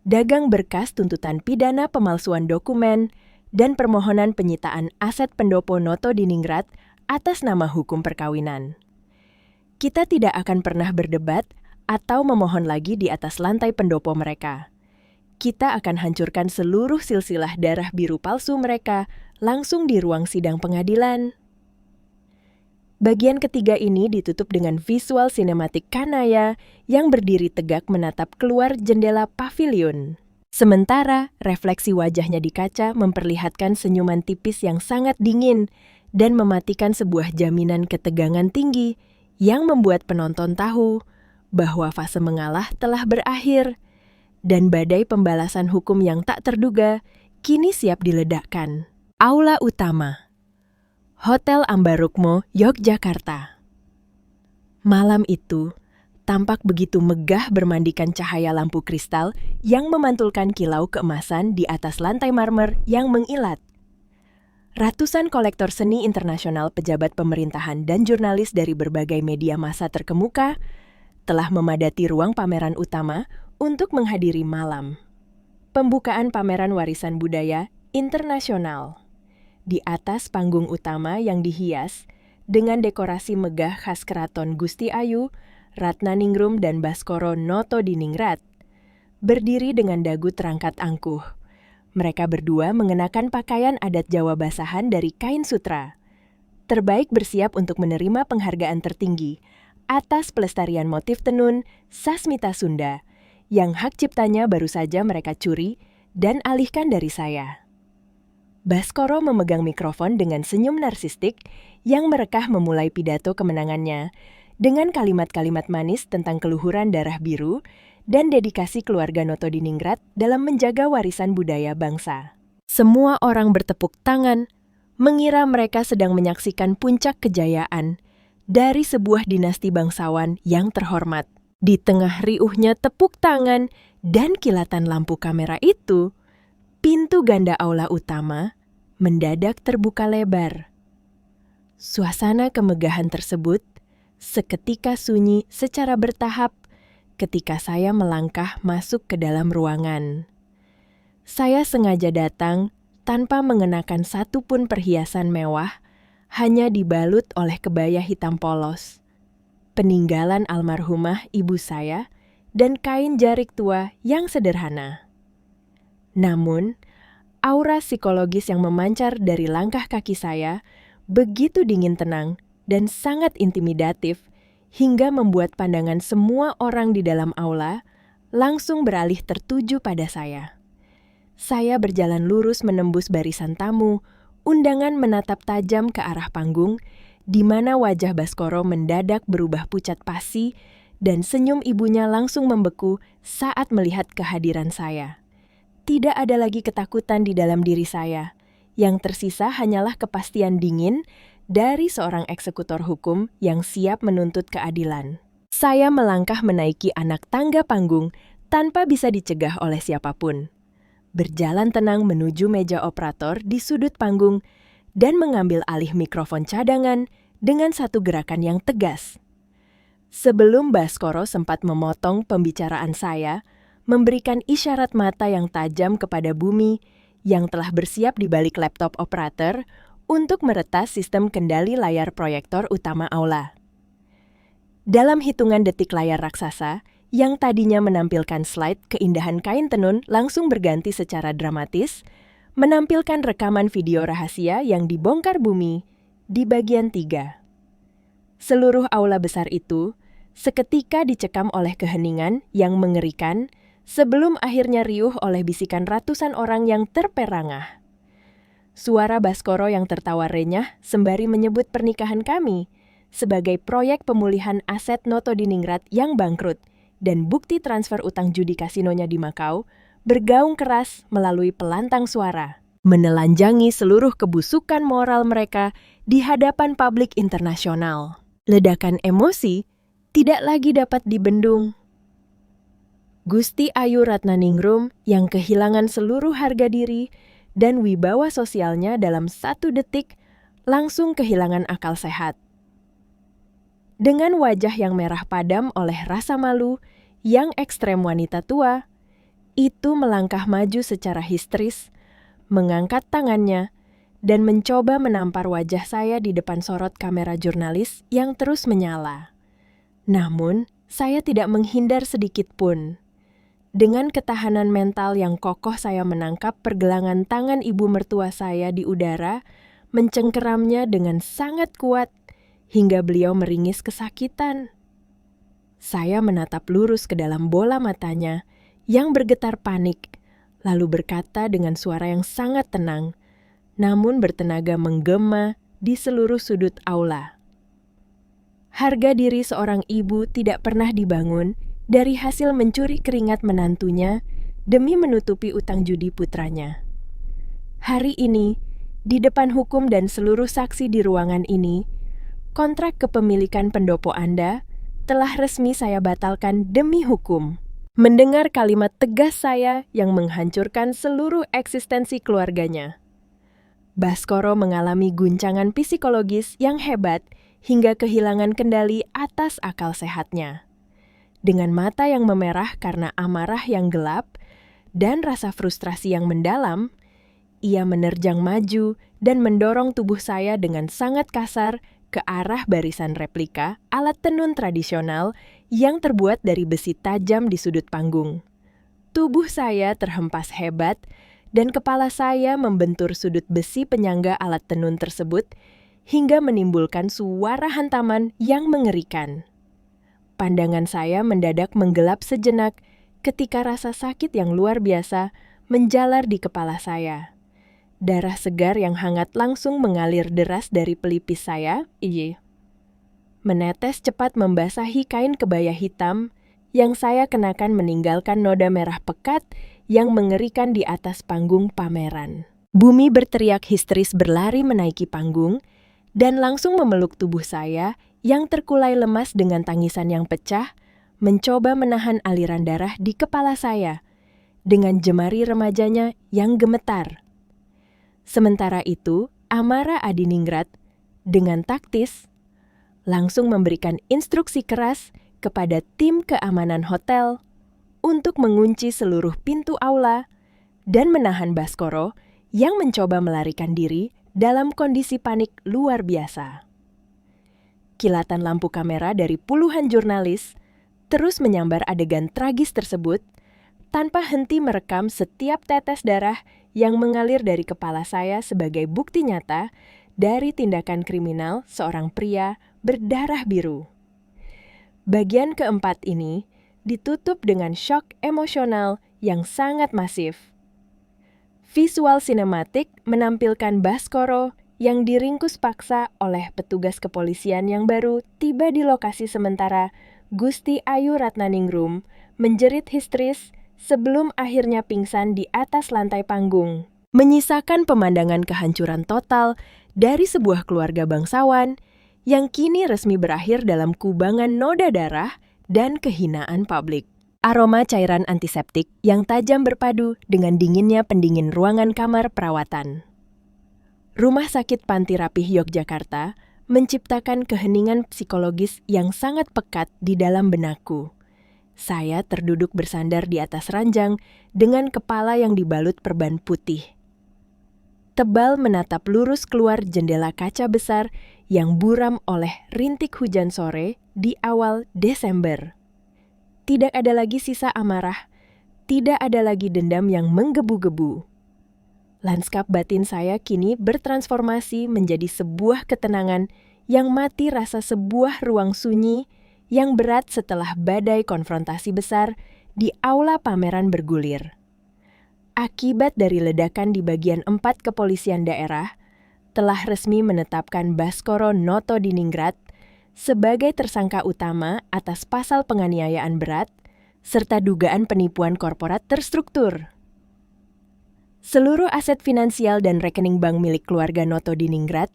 S1: Dagang berkas tuntutan pidana pemalsuan dokumen dan permohonan penyitaan aset pendopo Noto Diningrat atas nama hukum perkawinan. Kita tidak akan pernah berdebat atau memohon lagi di atas lantai pendopo mereka. Kita akan hancurkan seluruh silsilah darah biru palsu mereka langsung di ruang sidang pengadilan. Bagian ketiga ini ditutup dengan visual sinematik Kanaya yang berdiri tegak menatap keluar jendela pavilion. Sementara, refleksi wajahnya di kaca memperlihatkan senyuman tipis yang sangat dingin dan mematikan sebuah jaminan ketegangan tinggi yang membuat penonton tahu bahwa fase mengalah telah berakhir dan badai pembalasan hukum yang tak terduga kini siap diledakkan. Aula utama Hotel Ambarukmo, Yogyakarta. Malam itu tampak begitu megah bermandikan cahaya lampu kristal yang memantulkan kilau keemasan di atas lantai marmer yang mengilat. Ratusan kolektor seni internasional, pejabat pemerintahan, dan jurnalis dari berbagai media massa terkemuka telah memadati ruang pameran utama untuk menghadiri malam pembukaan pameran warisan budaya internasional. Di atas panggung utama yang dihias dengan dekorasi megah khas Keraton Gusti Ayu, Ratnaningrum dan Baskoro Notodiningrat, berdiri dengan dagu terangkat angkuh. Mereka berdua mengenakan pakaian adat Jawa basahan dari kain sutra. Terbaik bersiap untuk menerima penghargaan tertinggi atas pelestarian motif tenun Sasmita Sunda, yang hak ciptanya baru saja mereka curi dan alihkan dari saya. Baskoro memegang mikrofon dengan senyum narsistik yang merekah memulai pidato kemenangannya dengan kalimat-kalimat manis tentang keluhuran darah biru dan dedikasi keluarga Notodiningrat dalam menjaga warisan budaya bangsa. Semua orang bertepuk tangan, mengira mereka sedang menyaksikan puncak kejayaan dari sebuah dinasti bangsawan yang terhormat. Di tengah riuhnya tepuk tangan dan kilatan lampu kamera itu, pintu ganda aula utama mendadak terbuka lebar. Suasana kemegahan tersebut seketika sunyi secara bertahap ketika saya melangkah masuk ke dalam ruangan. Saya sengaja datang tanpa mengenakan satupun perhiasan mewah, hanya dibalut oleh kebaya hitam polos, peninggalan almarhumah ibu saya, dan kain jarik tua yang sederhana. Namun, aura psikologis yang memancar dari langkah kaki saya begitu dingin tenang dan sangat intimidatif hingga membuat pandangan semua orang di dalam aula langsung beralih tertuju pada saya. Saya berjalan lurus menembus barisan tamu, undangan menatap tajam ke arah panggung, di mana wajah Baskoro mendadak berubah pucat pasi dan senyum ibunya langsung membeku saat melihat kehadiran saya. Tidak ada lagi ketakutan di dalam diri saya. Yang tersisa hanyalah kepastian dingin dari seorang eksekutor hukum yang siap menuntut keadilan. Saya melangkah menaiki anak tangga panggung tanpa bisa dicegah oleh siapapun. Berjalan tenang menuju meja operator di sudut panggung dan mengambil alih mikrofon cadangan dengan satu gerakan yang tegas. Sebelum Baskoro sempat memotong pembicaraan saya, memberikan isyarat mata yang tajam kepada bumi yang telah bersiap di balik laptop operator untuk meretas sistem kendali layar proyektor utama aula. Dalam hitungan detik layar raksasa, yang tadinya menampilkan slide keindahan kain tenun langsung berganti secara dramatis, menampilkan rekaman video rahasia yang dibongkar bumi di bagian 3. Seluruh aula besar itu seketika dicekam oleh keheningan yang mengerikan sebelum akhirnya riuh oleh bisikan ratusan orang yang terperangah. Suara Baskoro yang tertawa renyah sembari menyebut pernikahan kami sebagai proyek pemulihan aset Notodiningrat yang bangkrut dan bukti transfer utang judi kasinonya di Makau bergaung keras melalui pelantang suara, menelanjangi seluruh kebusukan moral mereka di hadapan publik internasional. Ledakan emosi tidak lagi dapat dibendung. Gusti Ayu Ratnaningrum yang kehilangan seluruh harga diri dan wibawa sosialnya dalam 1 detik langsung kehilangan akal sehat. Dengan wajah yang merah padam oleh rasa malu yang ekstrem wanita tua, itu melangkah maju secara histeris, mengangkat tangannya, dan mencoba menampar wajah saya di depan sorot kamera jurnalis yang terus menyala. Namun, saya tidak menghindar sedikit pun. Dengan ketahanan mental yang kokoh saya menangkap pergelangan tangan ibu mertua saya di udara, mencengkeramnya dengan sangat kuat, hingga beliau meringis kesakitan. Saya menatap lurus ke dalam bola matanya yang bergetar panik, lalu berkata dengan suara yang sangat tenang, namun bertenaga menggema di seluruh sudut aula. Harga diri seorang ibu tidak pernah dibangun dari hasil mencuri keringat menantunya demi menutupi utang judi putranya. Hari ini, di depan hukum dan seluruh saksi di ruangan ini, kontrak kepemilikan pendopo Anda telah resmi saya batalkan demi hukum. Mendengar kalimat tegas saya yang menghancurkan seluruh eksistensi keluarganya, Baskoro mengalami guncangan psikologis yang hebat hingga kehilangan kendali atas akal sehatnya. Dengan mata yang memerah karena amarah yang gelap dan rasa frustrasi yang mendalam, ia menerjang maju dan mendorong tubuh saya dengan sangat kasar ke arah barisan replika alat tenun tradisional yang terbuat dari besi tajam di sudut panggung. Tubuh saya terhempas hebat dan kepala saya membentur sudut besi penyangga alat tenun tersebut hingga menimbulkan suara hantaman yang mengerikan. Pandangan saya mendadak menggelap sejenak ketika rasa sakit yang luar biasa menjalar di kepala saya. Darah segar yang hangat langsung mengalir deras dari pelipis saya, menetes cepat membasahi kain kebaya hitam yang saya kenakan meninggalkan noda merah pekat yang mengerikan di atas panggung pameran. Bumi berteriak histeris berlari menaiki panggung dan langsung memeluk tubuh saya yang terkulai lemas dengan tangisan yang pecah, mencoba menahan aliran darah di kepala saya dengan jemari remajanya yang gemetar. Sementara itu, Amara Adiningrat dengan taktis langsung memberikan instruksi keras kepada tim keamanan hotel untuk mengunci seluruh pintu aula dan menahan Baskoro yang mencoba melarikan diri dalam kondisi panik luar biasa. Kilatan lampu kamera dari puluhan jurnalis terus menyambar adegan tragis tersebut tanpa henti merekam setiap tetes darah yang mengalir dari kepala saya sebagai bukti nyata dari tindakan kriminal seorang pria berdarah biru. Bagian keempat ini ditutup dengan shock emosional yang sangat masif. Visual sinematik menampilkan Baskoro yang diringkus paksa oleh petugas kepolisian yang baru tiba di lokasi sementara Gusti Ayu Ratnaningrum menjerit histeris sebelum akhirnya pingsan di atas lantai panggung, menyisakan pemandangan kehancuran total dari sebuah keluarga bangsawan yang kini resmi berakhir dalam kubangan noda darah dan kehinaan publik. Aroma cairan antiseptik yang tajam berpadu dengan dinginnya pendingin ruangan kamar perawatan. Rumah Sakit Panti Rapih Yogyakarta menciptakan keheningan psikologis yang sangat pekat di dalam benakku. Saya terduduk bersandar di atas ranjang dengan kepala yang dibalut perban putih. Tebal menatap lurus keluar jendela kaca besar yang buram oleh rintik hujan sore di awal Desember. Tidak ada lagi sisa amarah, tidak ada lagi dendam yang menggebu-gebu. Lanskap batin saya kini bertransformasi menjadi sebuah ketenangan yang mati rasa sebuah ruang sunyi yang berat setelah badai konfrontasi besar di aula pameran bergulir. Akibat dari ledakan di bagian 4 kepolisian daerah, telah resmi menetapkan Baskoro Notodiningrat sebagai tersangka utama atas pasal penganiayaan berat serta dugaan penipuan korporat terstruktur. Seluruh aset finansial dan rekening bank milik keluarga Notodiningrat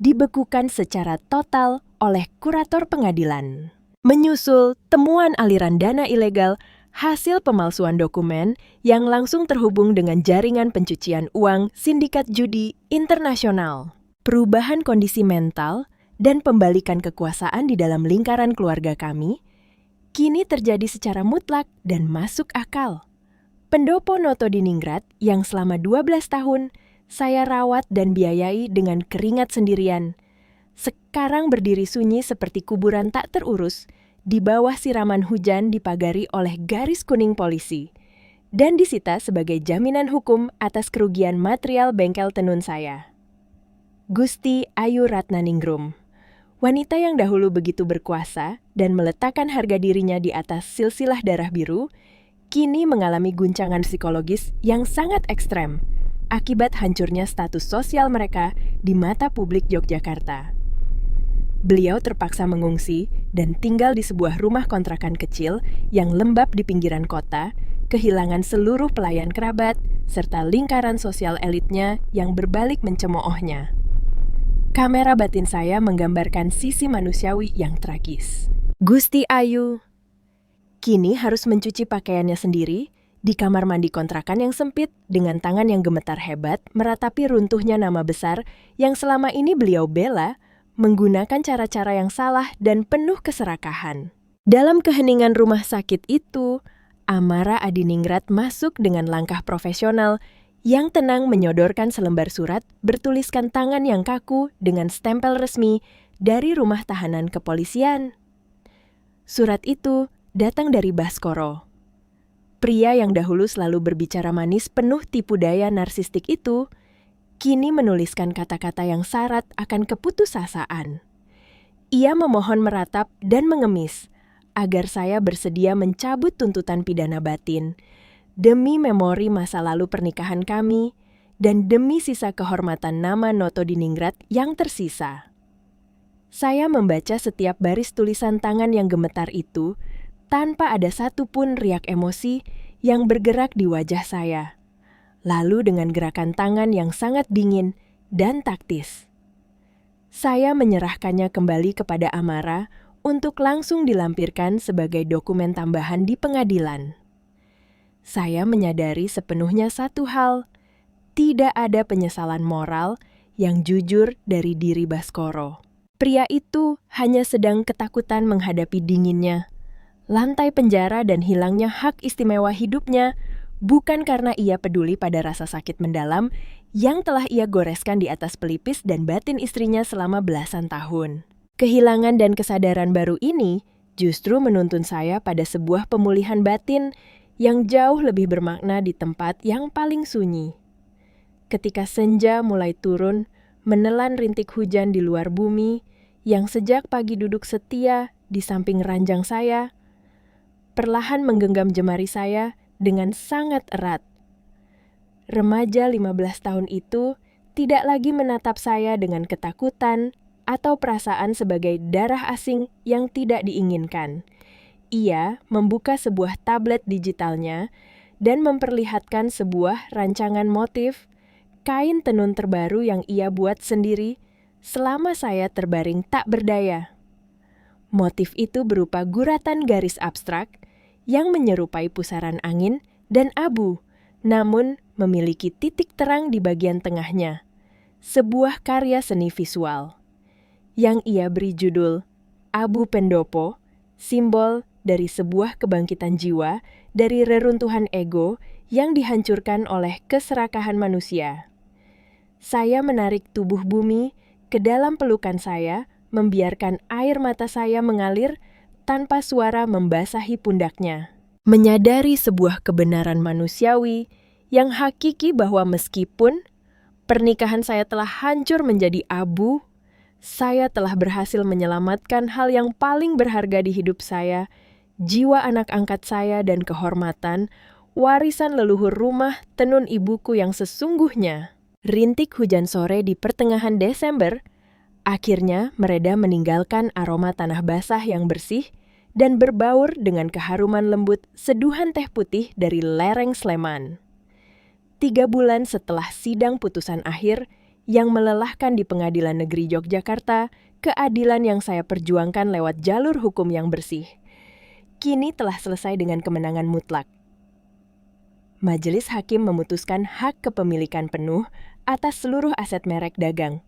S1: dibekukan secara total oleh kurator pengadilan. Menyusul temuan aliran dana ilegal hasil pemalsuan dokumen yang langsung terhubung dengan jaringan pencucian uang sindikat judi internasional. Perubahan kondisi mental dan pembalikan kekuasaan di dalam lingkaran keluarga kami kini terjadi secara mutlak dan masuk akal. Pendopo Notodiningrat yang selama 12 tahun saya rawat dan biayai dengan keringat sendirian, sekarang berdiri sunyi seperti kuburan tak terurus di bawah siraman hujan dipagari oleh garis kuning polisi dan disita sebagai jaminan hukum atas kerugian material bengkel tenun saya. Gusti Ayu Ratnaningrum, Wanita yang dahulu begitu berkuasa dan meletakkan harga dirinya di atas silsilah darah biru, kini mengalami guncangan psikologis yang sangat ekstrem akibat hancurnya status sosial mereka di mata publik Yogyakarta. Beliau terpaksa mengungsi dan tinggal di sebuah rumah kontrakan kecil yang lembab di pinggiran kota, kehilangan seluruh pelayan kerabat, serta lingkaran sosial elitnya yang berbalik mencemoohnya. Kamera batin saya menggambarkan sisi manusiawi yang tragis. Gusti Ayu kini harus mencuci pakaiannya sendiri di kamar mandi kontrakan yang sempit dengan tangan yang gemetar hebat meratapi runtuhnya nama besar yang selama ini beliau bela menggunakan cara-cara yang salah dan penuh keserakahan. Dalam keheningan rumah sakit itu, Amara Adiningrat masuk dengan langkah profesional yang tenang menyodorkan selembar surat bertuliskan tangan yang kaku dengan stempel resmi dari rumah tahanan kepolisian. Surat itu datang dari Baskoro. Pria yang dahulu selalu berbicara manis penuh tipu daya narsistik itu, kini menuliskan kata-kata yang syarat akan keputusasaan. Ia memohon meratap dan mengemis agar saya bersedia mencabut tuntutan pidana batin, demi memori masa lalu pernikahan kami, dan demi sisa kehormatan nama Noto Diningrat yang tersisa. Saya membaca setiap baris tulisan tangan yang gemetar itu, tanpa ada satupun riak emosi yang bergerak di wajah saya. Lalu dengan gerakan tangan yang sangat dingin dan taktis, saya menyerahkannya kembali kepada Amara untuk langsung dilampirkan sebagai dokumen tambahan di pengadilan. Saya menyadari sepenuhnya satu hal, tidak ada penyesalan moral yang jujur dari diri Baskoro. Pria itu hanya sedang ketakutan menghadapi dinginnya, lantai penjara dan hilangnya hak istimewa hidupnya, bukan karena ia peduli pada rasa sakit mendalam yang telah ia goreskan di atas pelipis dan batin istrinya selama belasan tahun. Kehilangan dan kesadaran baru ini justru menuntun saya pada sebuah pemulihan batin yang jauh lebih bermakna di tempat yang paling sunyi. Ketika senja mulai turun, menelan rintik hujan di luar bumi, yang sejak pagi duduk setia di samping ranjang saya, perlahan menggenggam jemari saya dengan sangat erat. Remaja 15 tahun itu tidak lagi menatap saya dengan ketakutan atau perasaan sebagai darah asing yang tidak diinginkan. Ia membuka sebuah tablet digitalnya dan memperlihatkan sebuah rancangan motif kain tenun terbaru yang ia buat sendiri selama saya terbaring tak berdaya. Motif itu berupa guratan garis abstrak yang menyerupai pusaran angin dan abu, namun memiliki titik terang di bagian tengahnya. Sebuah karya seni visual yang ia beri judul Abu Pendopo, simbol dari sebuah kebangkitan jiwa dari reruntuhan ego yang dihancurkan oleh keserakahan manusia. Saya menarik tubuh bumi ke dalam pelukan saya, membiarkan air mata saya mengalir tanpa suara membasahi pundaknya. Menyadari sebuah kebenaran manusiawi yang hakiki bahwa meskipun pernikahan saya telah hancur menjadi abu, saya telah berhasil menyelamatkan hal yang paling berharga di hidup saya, jiwa anak angkat saya dan kehormatan, warisan leluhur rumah tenun ibuku yang sesungguhnya. Rintik hujan sore di pertengahan Desember akhirnya mereda meninggalkan aroma tanah basah yang bersih dan berbaur dengan keharuman lembut seduhan teh putih dari lereng Sleman. 3 bulan setelah sidang putusan akhir yang melelahkan di Pengadilan Negeri Yogyakarta, keadilan yang saya perjuangkan lewat jalur hukum yang bersih kini telah selesai dengan kemenangan mutlak. Majelis Hakim memutuskan hak kepemilikan penuh atas seluruh aset merek dagang.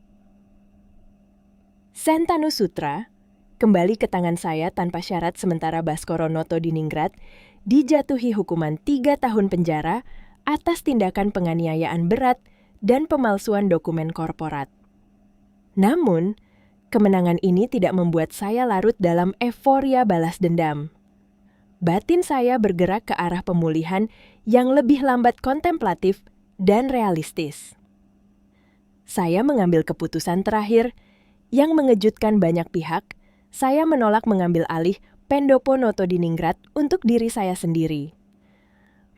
S1: Sentanu Sutra kembali ke tangan saya tanpa syarat sementara Baskoro Noto Diningrat dijatuhi hukuman 3 tahun penjara atas tindakan penganiayaan berat dan pemalsuan dokumen korporat. Namun, kemenangan ini tidak membuat saya larut dalam euforia balas dendam. Batin saya bergerak ke arah pemulihan yang lebih lambat kontemplatif dan realistis. Saya mengambil keputusan terakhir, yang mengejutkan banyak pihak, saya menolak mengambil alih Pendopo Noto-Diningrat untuk diri saya sendiri.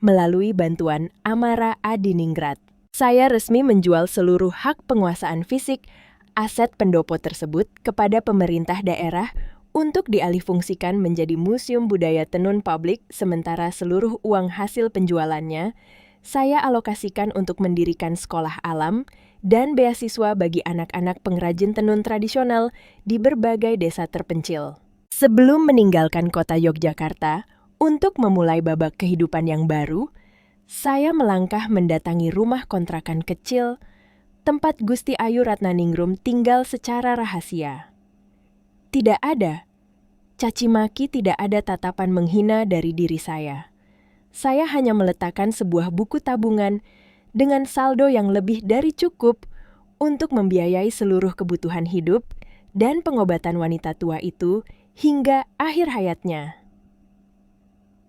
S1: Melalui bantuan Amara Adiningrat, saya resmi menjual seluruh hak penguasaan fisik aset pendopo tersebut kepada pemerintah daerah untuk dialihfungsikan menjadi Museum Budaya Tenun Publik, sementara seluruh uang hasil penjualannya saya alokasikan untuk mendirikan sekolah alam dan beasiswa bagi anak-anak pengrajin tenun tradisional di berbagai desa terpencil. Sebelum meninggalkan kota Yogyakarta untuk memulai babak kehidupan yang baru, saya melangkah mendatangi rumah kontrakan kecil tempat Gusti Ayu Ratnaningrum tinggal secara rahasia. Tidak ada caci maki, tidak ada tatapan menghina dari diri saya. Saya hanya meletakkan sebuah buku tabungan dengan saldo yang lebih dari cukup untuk membiayai seluruh kebutuhan hidup dan pengobatan wanita tua itu hingga akhir hayatnya.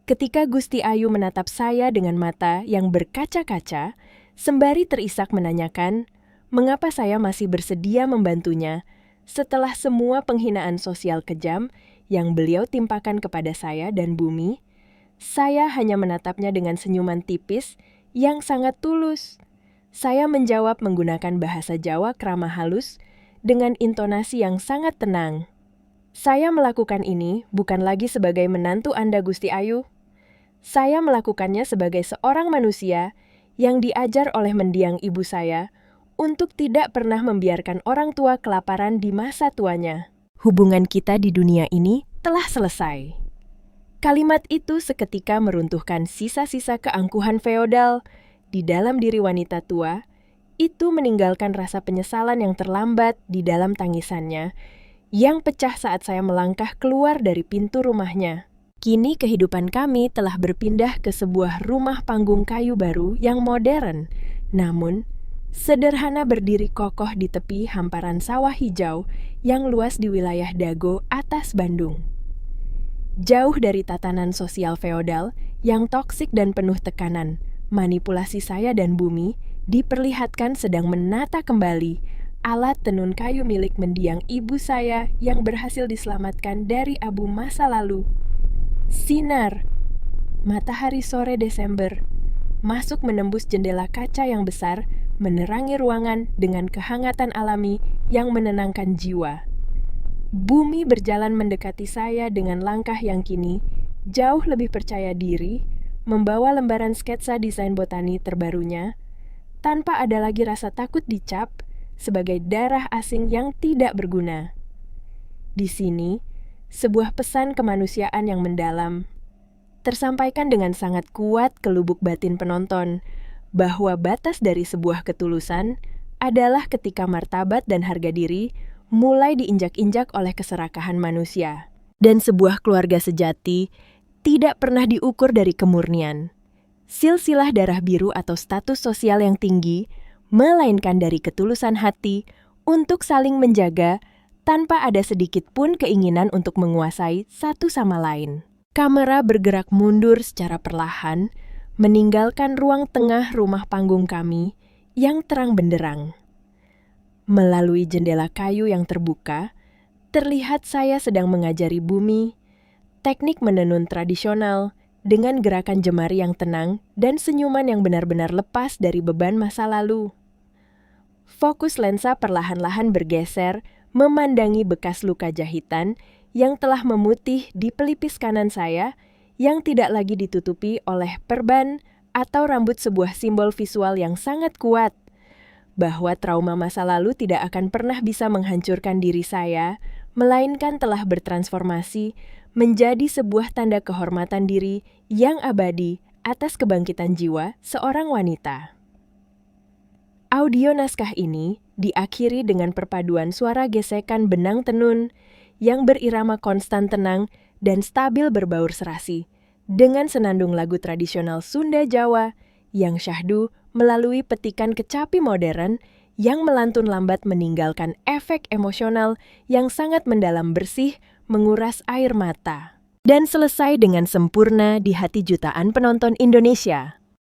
S1: Ketika Gusti Ayu menatap saya dengan mata yang berkaca-kaca, sembari terisak menanyakan mengapa saya masih bersedia membantunya setelah semua penghinaan sosial kejam yang beliau timpakan kepada saya dan Bumi, saya hanya menatapnya dengan senyuman tipis yang sangat tulus. Saya menjawab menggunakan bahasa Jawa krama halus dengan intonasi yang sangat tenang. Saya melakukan ini bukan lagi sebagai menantu Anda, Gusti Ayu. Saya melakukannya sebagai seorang manusia yang diajar oleh mendiang ibu saya untuk tidak pernah membiarkan orang tua kelaparan di masa tuanya. Hubungan kita di dunia ini telah selesai. Kalimat itu seketika meruntuhkan sisa-sisa keangkuhan feodal di dalam diri wanita tua. Itu meninggalkan rasa penyesalan yang terlambat di dalam tangisannya, yang pecah saat saya melangkah keluar dari pintu rumahnya. Kini kehidupan kami telah berpindah ke sebuah rumah panggung kayu baru yang modern, namun sederhana, berdiri kokoh di tepi hamparan sawah hijau yang luas di wilayah Dago atas Bandung. Jauh dari tatanan sosial feodal yang toksik dan penuh tekanan, manipulasi saya dan Bumi diperlihatkan sedang menata kembali alat tenun kayu milik mendiang ibu saya yang berhasil diselamatkan dari abu masa lalu. Sinar matahari sore Desember masuk menembus jendela kaca yang besar, menerangi ruangan dengan kehangatan alami yang menenangkan jiwa. Bumi berjalan mendekati saya dengan langkah yang kini jauh lebih percaya diri, membawa lembaran sketsa desain botani terbarunya, tanpa ada lagi rasa takut dicap sebagai darah asing yang tidak berguna. Di sini, sebuah pesan kemanusiaan yang mendalam tersampaikan dengan sangat kuat ke lubuk batin penonton, bahwa batas dari sebuah ketulusan adalah ketika martabat dan harga diri mulai diinjak-injak oleh keserakahan manusia. Dan sebuah keluarga sejati tidak pernah diukur dari kemurnian, silsilah darah biru atau status sosial yang tinggi, melainkan dari ketulusan hati untuk saling menjaga tanpa ada sedikit pun keinginan untuk menguasai satu sama lain. Kamera bergerak mundur secara perlahan, meninggalkan ruang tengah rumah panggung kami yang terang benderang. Melalui jendela kayu yang terbuka, terlihat saya sedang mengajari Bumi teknik menenun tradisional dengan gerakan jemari yang tenang dan senyuman yang benar-benar lepas dari beban masa lalu. Fokus lensa perlahan-lahan bergeser memandangi bekas luka jahitan yang telah memutih di pelipis kanan saya yang tidak lagi ditutupi oleh perban atau rambut, sebuah simbol visual yang sangat kuat bahwa trauma masa lalu tidak akan pernah bisa menghancurkan diri saya, melainkan telah bertransformasi menjadi sebuah tanda kehormatan diri yang abadi atas kebangkitan jiwa seorang wanita. Audio naskah ini diakhiri dengan perpaduan suara gesekan benang tenun yang berirama konstan tenang dan stabil berbaur serasi, dengan senandung lagu tradisional Sunda Jawa yang syahdu melalui petikan kecapi modern yang melantun lambat meninggalkan efek emosional yang sangat mendalam, bersih, menguras air mata. Dan selesai dengan sempurna di hati jutaan penonton Indonesia.